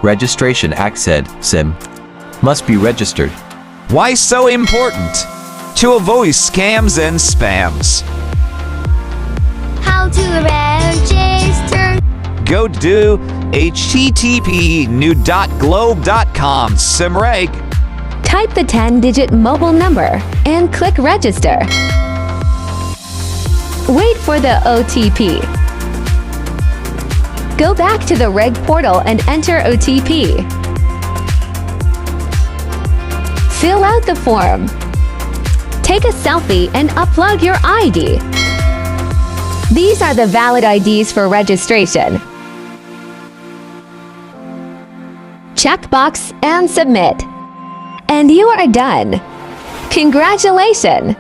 Registration Act said SIM must be registered. Why so important? To avoid scams and spams. How to register? Go to http://new.globe.com simreg. Type the 10-digit mobile number and click register. Wait for the OTP. Go back to the reg portal and enter OTP. Fill out the form. Take a selfie and upload your ID. These are the valid IDs for registration. Checkbox and submit. And you are done. Congratulations!